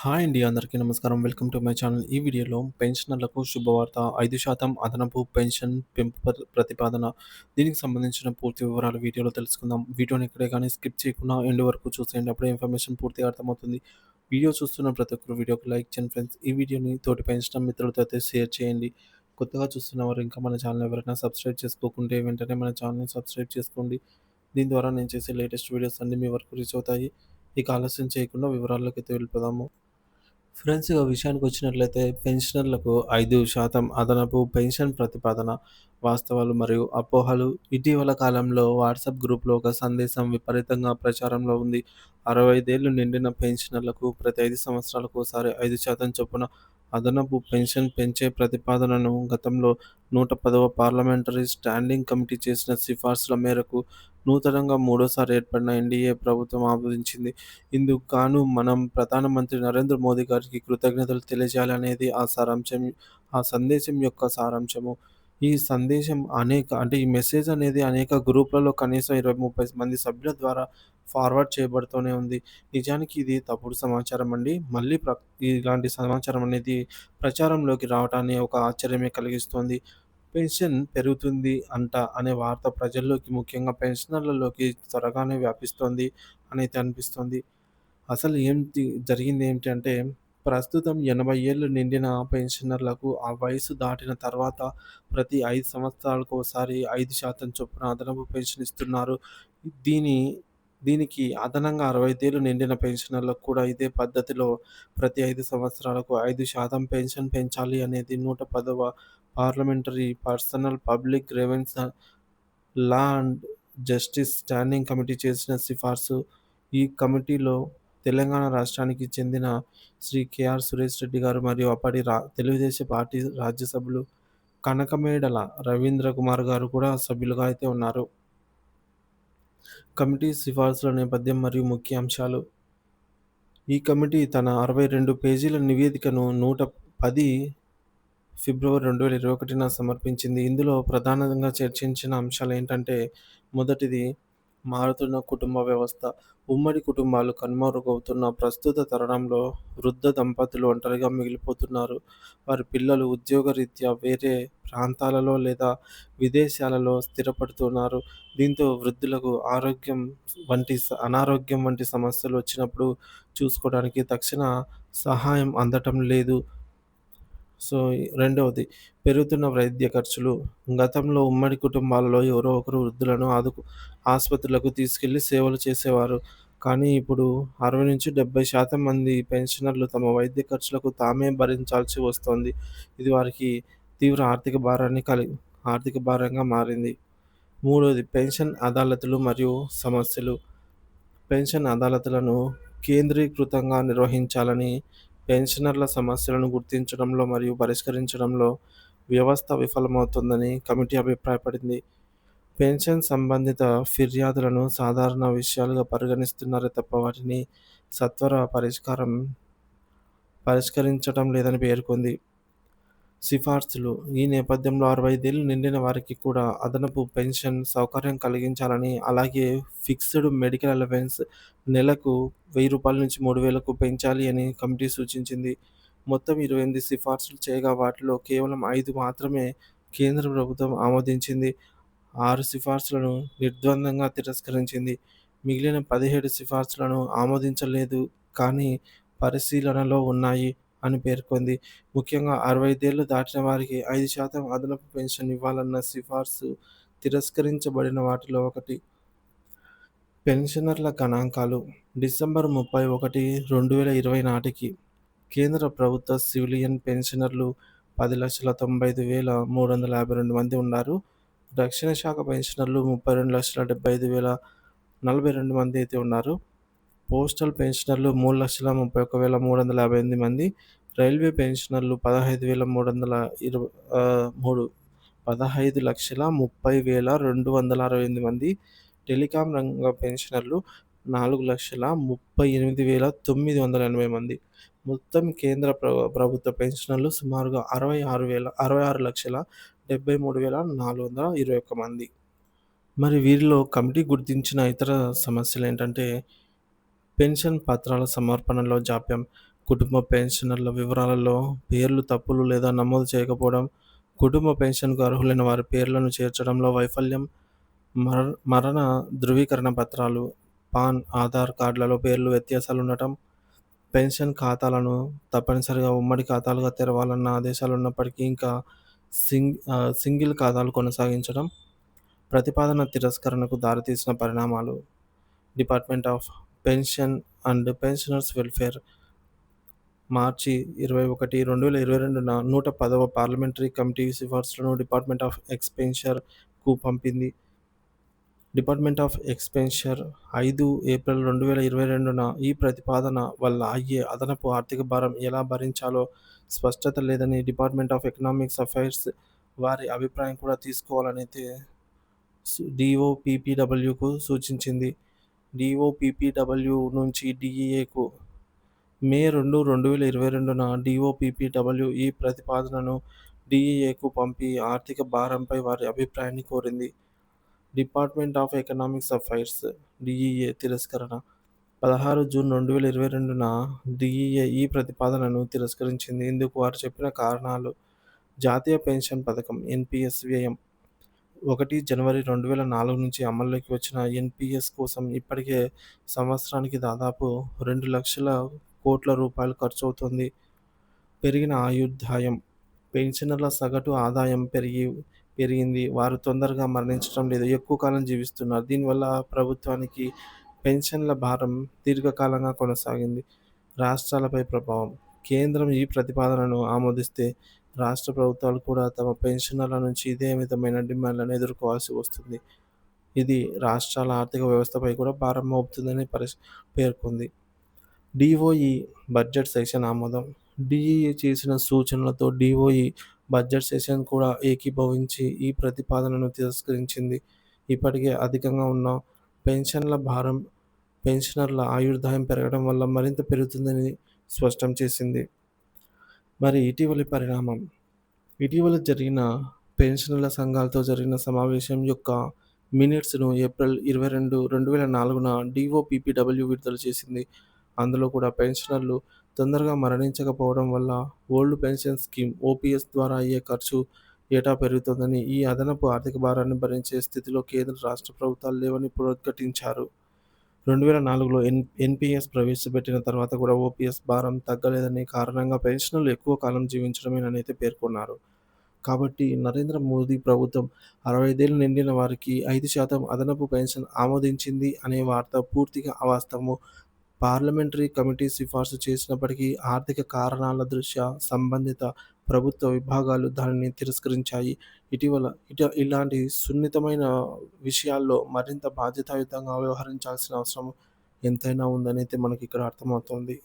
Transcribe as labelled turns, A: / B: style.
A: Hi అండి. అందరికీ నమస్కారం. Welcome to my channel. ఈ వీడియోలో పెన్షనర్లకు శుభవార్త 5% అదనపు పెన్షన్ పెంపు ప్రతిపాదన. దీనికి సంబంధించిన పూర్తి వివరాలు వీడియోలో తెలుసుకుందాం. వీడియోని ఎక్కడే గానీ స్కిప్ చేయకుండా ఎండ్ వరకు చూసేయండి. అప్పుడే ఇన్ఫర్మేషన్ పూర్తిగా అర్థమవుతుంది. వీడియో చూస్తున్న ప్రతి ఒక్కరు వీడియోకి లైక్ చేయండి ఫ్రెండ్స్. ఈ వీడియోని తోటి పెన్షనర్ మిత్రులతో అయితే షేర్ చేయండి. కొత్తగా చూస్తున్నవారు ఇంకా మన ఛానల్ ఎవరైనా సబ్స్క్రైబ్ చేసుకోకుంటే వెంటనే మన ఛానల్‌ని సబ్స్క్రైబ్ చేసుకోండి. దీని ద్వారా నేను చేసే లేటెస్ట్ వీడియోస్ అన్నీ మీ వరకు రీచ్ అవుతాయి. ఇక ఆలస్యం చేయకుండా వివరాల్లోకైతే వెళ్ళిపోదాము. ఫ్రెండ్స్ ఇక విషయానికొచ్చినట్లయితే పెన్షనర్లకు 5% అదనపు పెన్షన్ ప్రతిపాదన. వాస్తవాలు మరియు అపోహలు. ఇటీవల కాలంలో వాట్సాప్ గ్రూప్‌లో ఒక సందేశం విపరీతంగా ప్రచారంలో ఉంది. 65 ఏళ్లు నిండిన పెన్షనర్లకు ప్రతి 5 సంవత్సరాలకోసారి 5% చొప్పున అదనపు పెన్షన్ పెంచే ప్రతిపాదనను గతంలో 110వ పార్లమెంటరీ స్టాండింగ్ కమిటీ చేసిన సిఫార్సుల మేరకు నూతనంగా మూడోసారి ఏర్పడిన ఎన్డీఏ ప్రభుత్వం ఆమోదించింది. ఇందుకు గాను మనం ప్రధానమంత్రి నరేంద్ర మోదీ గారికి కృతజ్ఞతలు తెలియజేయాలనేది ఆ సందేశం యొక్క సారాంశము. ఈ సందేశం ఈ మెసేజ్ అనేది అనేక గ్రూప్‌లలో కనీసం 20, 30 మంది సభ్యుల ద్వారా ఫార్వర్డ్ చేయబడుతూనే ఉంది. నిజానికి ఇది తప్పుడు సమాచారం అండి. మళ్ళీ ఇలాంటి సమాచారం అనేది ప్రచారంలోకి రావటాన్ని ఒక ఆశ్చర్యమే కలిగిస్తోంది. పెన్షన్ పెరుగుతుంది అనే వార్త ప్రజల్లోకి, ముఖ్యంగా పెన్షనర్లలోకి త్వరగానే వ్యాపిస్తోంది అనైతే అనిపిస్తోంది. అసలు జరిగిందేంటి అంటే, ప్రస్తుతం 80 ఏళ్లు నిండిన పెన్షనర్లకు ఆ వయసు దాటిన తర్వాత ప్రతి 5 సంవత్సరాలకోసారి 5% చొప్పున అదనపు పెన్షన్ ఇస్తున్నారు. దీని దీనికి అదనంగా 65 ఏళ్లు నిండిన పెన్షనర్లకు కూడా ఇదే పద్ధతిలో ప్రతి 5 సంవత్సరాలకు 5% పెన్షన్ పెంచాలి అనేది 110వ parliamentary personnel public grievances law and justice standing committee చేసిన సిఫార్సు. ఈ కమిటీలో తెలంగాణ రాష్ట్రానికి చెందిన శ్రీ కేఆర్ సురేష్ రెడ్డి గారు మరియు అప్పటి తెలుగుదేశం పార్టీ రాజ్యసభ్యులు కనకమేడల రవీంద్ర కుమార్ గారు కూడా సభ్యులుగా అయితే ఉన్నారు. కమిటీ సిఫార్సుల నేపథ్యం మరియు ముఖ్యాంశాలు. ఈ కమిటీ తన 62 పేజీల నివేదికను 110 ఫిబ్రవరి 2021న సమర్పించింది. ఇందులో ప్రధానంగా చర్చించిన అంశాలేంటంటే, మొదటిది మారుతున్న కుటుంబ వ్యవస్థ. ఉమ్మడి కుటుంబాలు కనుమరుగవుతున్న ప్రస్తుత తరుణంలో వృద్ధ దంపతులు ఒంటరిగా మిగిలిపోతున్నారు. వారి పిల్లలు ఉద్యోగరీత్యా వేరే ప్రాంతాలలో లేదా విదేశాలలో స్థిరపడుతున్నారు. దీంతో వృద్ధులకు అనారోగ్యం వంటి సమస్యలు వచ్చినప్పుడు చూసుకోవడానికి తక్షణ సహాయం అందటం లేదు. రెండవది పెరుగుతున్న వైద్య ఖర్చులు. గతంలో ఉమ్మడి కుటుంబాలలో ఎవరో ఒకరు వృద్ధులను ఆసుపత్రులకు తీసుకెళ్లి సేవలు చేసేవారు. కానీ ఇప్పుడు 60-70% మంది పెన్షనర్లు తమ వైద్య ఖర్చులకు తామే భరించాల్సి వస్తోంది. ఇది వారికి తీవ్ర ఆర్థిక భారంగా మారింది. మూడోది పెన్షన్ అదాలతులు మరియు సమస్యలు. పెన్షన్ అదాలతులను కేంద్రీకృతంగా నిర్వహించాలని, పెన్షనర్ల సమస్యలను గుర్తించడంలో మరియు పరిష్కరించడంలో వ్యవస్థ విఫలమవుతోందని కమిటీ అభిప్రాయపడింది. పెన్షన్ సంబంధిత ఫిర్యాదులను సాధారణ విషయాలుగా పరిగణిస్తున్నారే తప్ప వాటిని సత్వర పరిష్కరించటం లేదని పేర్కొంది. సిఫార్సులు. ఈ నేపథ్యంలో 65 ఏళ్లు నిండిన వారికి కూడా అదనపు పెన్షన్ సౌకర్యం కలిగించాలని, అలాగే ఫిక్స్డ్ మెడికల్ అలవెన్స్ నెలకు రూ. 1000 నుంచి 3000కు పెంచాలి అని కమిటీ సూచించింది. మొత్తం 28 సిఫార్సులు చేయగా వాటిలో కేవలం 5 మాత్రమే కేంద్ర ప్రభుత్వం ఆమోదించింది. 6 సిఫార్సులను నిర్ద్వంద్వంగా తిరస్కరించింది. మిగిలిన 17 సిఫార్సులను ఆమోదించలేదు కానీ పరిశీలనలో ఉన్నాయి అని పేర్కొంది. ముఖ్యంగా 65 ఏళ్లు దాటిన వారికి 5% అదనపు పెన్షన్ ఇవ్వాలన్న సిఫార్సు తిరస్కరించబడిన వాటిలో ఒకటి. పెన్షనర్ల గణాంకాలు. డిసెంబర్ 31, 2020 నాటికి కేంద్ర ప్రభుత్వ సివిలియన్ పెన్షనర్లు 10,95,352 మంది ఉన్నారు. రక్షణ శాఖ పెన్షనర్లు 32,75,042 మంది అయితే ఉన్నారు. పోస్టల్ పెన్షనర్లు 3,31,358 మంది. రైల్వే పెన్షనర్లు 15,30,268 మంది. టెలికాం రంగ పెన్షనర్లు 4,38,980 మంది. మొత్తం కేంద్ర ప్రభుత్వ పెన్షనర్లు సుమారుగా 66,73,421 మంది. మరి వీరిలో కమిటీ గుర్తించిన ఇతర సమస్యలేంటంటే, పెన్షన్ పత్రాల సమర్పణలో జాప్యం. కుటుంబ పెన్షనర్ల వివరాలలో పేర్లు తప్పులు లేదా నమోదు చేయకపోవడం, కుటుంబ పెన్షన్‌కు అర్హులైన వారి పేర్లను చేర్చడంలో వైఫల్యం, మరణ ధృవీకరణ పత్రాలు, పాన్, ఆధార్ కార్డులలో పేర్లు వ్యత్యాసాలుండటం, పెన్షన్ ఖాతాలను తప్పనిసరిగా ఉమ్మడి ఖాతాలుగా తెరవాలన్న ఆదేశాలున్నప్పటికీ ఇంకా సింగిల్ ఖాతాలు కొనసాగించడం, ప్రతిపాదన తిరస్కరణకు దారితీసిన పరిణామాలు. Department of pension and pensioners welfare March 21, 2022న 110వ పార్లమెంటరీ కమిటీ సిఫార్సులను డిపార్ట్మెంట్ ఆఫ్ ఎక్స్‌పెన్షర్‌కు పంపింది. డిపార్ట్మెంట్ ఆఫ్ ఎక్స్‌పెన్షర్ 5 ఏప్రిల్ 2022న ఈ ప్రతిపాదన వల్ల అయ్యే అదనపు ఆర్థిక భారం ఎలా భరించాలో స్పష్టత లేదని డిపార్ట్మెంట్ ఆఫ్ ఎకనామిక్స్ అఫైర్స్ వారి అభిప్రాయం కూడా తీసుకోవాలనైతే డీఓపీపీడబ్ల్యూకు సూచించింది. డీఓపీపీడబ్ల్యూ నుంచి డీఈఏకు మే 2, 2022న డీఓపీపీడబ్ల్యూ ఈ ప్రతిపాదనను డీఈఏకు పంపి ఆర్థిక భారంపై వారి అభిప్రాయాన్ని కోరింది. డిపార్ట్మెంట్ ఆఫ్ ఎకనామిక్స్ అఫైర్స్ డీఈఏ తిరస్కరణ 16 జూన్ 2022న డీఈఏ ఈ ప్రతిపాదనను తిరస్కరించింది. ఇందుకు వారు చెప్పిన కారణాలు: జాతీయ పెన్షన్ పథకం ఎన్‌పీఎస్ వ్యయం 1 జనవరి 2004 నుంచి అమల్లోకి వచ్చిన ఎన్‌పీఎస్ కోసం ఇప్పటికే సంవత్సరానికి దాదాపు 2,00,000 కోట్ల ఖర్చవుతోంది. పెరిగిన ఆయుర్దాయం పెన్షనర్ల సగటు ఆదాయం పెరిగింది. వారు తొందరగా మరణించడం లేదు, ఎక్కువ కాలం జీవిస్తున్నారు. దీనివల్ల ప్రభుత్వానికి పెన్షన్ల భారం దీర్ఘకాలంగా కొనసాగింది. రాష్ట్రాలపై ప్రభావం కేంద్రం ఈ ప్రతిపాదనను ఆమోదిస్తే రాష్ట్ర ప్రభుత్వాలు కూడా తమ పెన్షనర్ల నుంచి ఇదే విధమైన డిమాండ్లను ఎదుర్కోవాల్సి వస్తుంది. ఇది రాష్ట్రాల ఆర్థిక వ్యవస్థపై కూడా భారం మోపుతుందని పేర్కొంది. డీఓఈ బడ్జెట్ సెషన్ ఆమోదం డీఈఏ చేసిన సూచనలతో డీఓఈ బడ్జెట్ సెషన్ కూడా ఏకీభవించి ఈ ప్రతిపాదనను తిరస్కరించింది. ఇప్పటికే అధికంగా ఉన్న పెన్షన్ల భారం పెన్షనర్ల ఆయుర్దాయం పెరగడం వల్ల మరింత పెరుగుతుందని స్పష్టం చేసింది. మరి ఇటీవలి పరిణామం ఇటీవల జరిగిన పెన్షనర్ల సంఘాలతో జరిగిన సమావేశం యొక్క మినిట్స్‌ను ఏప్రిల్ 22, 2004న డీఓపీపీడబ్ల్యూ విడుదల చేసింది. అందులో కూడా పెన్షనర్లు తొందరగా మరణించకపోవడం వల్ల ఓల్డ్ పెన్షన్ స్కీమ్ ఓపీఎస్ ద్వారా అయ్యే ఖర్చు ఏటా పెరుగుతోందని, ఈ అదనపు ఆర్థిక భారాన్ని భరించే స్థితిలో కేంద్ర, రాష్ట్ర ప్రభుత్వాలు లేవని పునరుద్ఘాటించారు. 2004లో ఎన్‌పీఎస్ ప్రవేశపెట్టిన తర్వాత కూడా ఓపీఎస్ భారం తగ్గలేదని, కారణంగా పెన్షనర్లు ఎక్కువ కాలం జీవించడమేననైతే పేర్కొన్నారు. కాబట్టి నరేంద్ర మోదీ ప్రభుత్వం 65 ఏళ్లు నిండిన వారికి 5% అదనపు పెన్షన్ ఆమోదించింది అనే వార్త పూర్తిగా అవాస్తవము. పార్లమెంటరీ కమిటీ సిఫార్సు చేసినప్పటికీ ఆర్థిక కారణాల దృష్ట్యా సంబంధిత ప్రభుత్వ విభాగాలు దానిని తిరస్కరించాయి. ఇలాంటి సున్నితమైన విషయాల్లో మరింత బాధ్యతాయుతంగా వ్యవహరించాల్సిన అవసరం ఎంతైనా ఉందనైతే మనకి ఇక్కడ అర్థమవుతోంది.